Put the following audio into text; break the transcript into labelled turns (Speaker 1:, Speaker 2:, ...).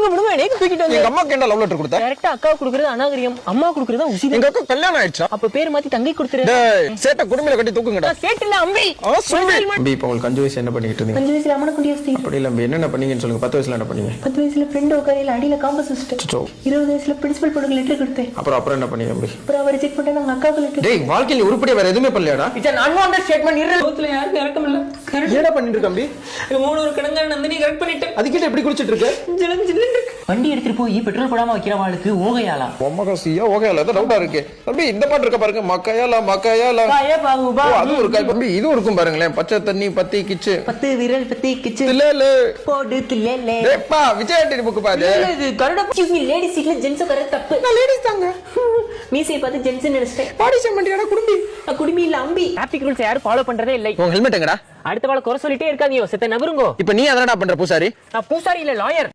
Speaker 1: விடுங்க விடுங்க எனக்கு தூக்கிட்டு வந்து
Speaker 2: எங்க அம்மாக்கு என்ன லவ் லெட்டர் கொடுத்த?
Speaker 1: டைரக்டா அக்கா குடுக்குறது அநாகரியம், அம்மா குடுக்குறது உசிதம்.
Speaker 2: எங்க அக்கா கல்யாணம் ஆயிடுச்சா?
Speaker 1: அப்ப பேர் மாத்தி தங்கை கொடுத்துரு.
Speaker 2: டேய் சேட்ட குடுமில கட்டி தூக்குங்கடா.
Speaker 1: சேட்டல அம்பி.
Speaker 2: அம்பி இப்போ உங்களுக்கு 5 வயசு என்ன பண்ணிட்டு இருந்தீங்க?
Speaker 1: 5 வயசுல அம்மன குண்டியா ஸ்டேஜ்.
Speaker 2: அப்படி இல்ல அம்பி என்னென்ன பண்ணீங்கன்னு சொல்லுங்க. 10 வயசுல என்ன பண்ணீங்க?
Speaker 1: 10 வயசுல ஃப்ரெண்ட் உட்காரில அடியில காம்பஸ் வச்சிட்டேன். 20 வயசுல பிரின்சிபல் பொண்ணுக்கு லெட்டர் கொடுத்தேன்.
Speaker 2: அப்புறம் என்ன பண்ணீங்க அம்பி?
Speaker 1: அப்புறம் அவ ரிஜெக்ட் பண்ணிட்டாங்க, அவங்க அக்காவுக்கு லெட்டர்.
Speaker 2: டேய் வாழ்க்கையில உருப்படியா வேற எதுவுமே பண்ணலையாடா?
Speaker 1: It's an unwanted statement. இருல யாருக்கு இறக்கம் இல்ல.
Speaker 2: என்னடா பண்ணிட்டு இருக்க அம்பி?
Speaker 1: 3 ஒரு கடங்க நந்தினி கரெக்ட் பண்ணிட்டேன்.
Speaker 2: அதுக்கிட்ட எப்படி குளிச்சிட்டு இருக்க?
Speaker 1: ஜிலன் ஜிலன் வண்டி எடுத்துட்டு போய் பெட்ரோல் போடாம வைக்கிறவாளுக்கு ஓகையாலா.
Speaker 2: பொம்மகசியா ஓகையாலா ஏதோ டவுட்டா இருக்கு. அம்பி இந்த பாட்டு இருக்க பாருங்க. மக்காயாலா
Speaker 1: காயா பாகுபா.
Speaker 2: அது ஒரு காய் அம்பி இது இருக்கும் பாருங்களேன். பச்சை தண்ணி பத்தி கிச்சு
Speaker 1: 10 விரல் பத்தி கிச்சு
Speaker 2: தில்லேல
Speaker 1: போடு தில்லேல.
Speaker 2: டேப்பா விஜய் ஆண்டனி புக் பாரு.
Speaker 1: இது கருடா எக்ஸ்கியூஸ் மீ லேடி சீட்ல ஜென்ஸ் உட்கார தப்பு.
Speaker 2: நான் லேடிஸ் தாங்க.
Speaker 1: மீசை பார்த்து ஜென்ஸ் நினைச்சிட்டேன்.
Speaker 2: பாடி செம்மண்டியாடா குடும்பி.
Speaker 1: குடுமி இல்ல அம்பி. டிராஃபிக் ரூல்ஸ் யாரும் ஃபாலோ பண்றதே இல்ல.
Speaker 2: உங்க ஹெல்மெட் எங்கடா?
Speaker 1: அடுத்த வாழ குறை சொல்லிட்டே இருக்காதீங்க, செத்த நபருங்கோ.
Speaker 2: இப்போ நீ அதனடா பண்ற பூசாரி?
Speaker 1: நான் பூசாரி இல்ல லாயர்.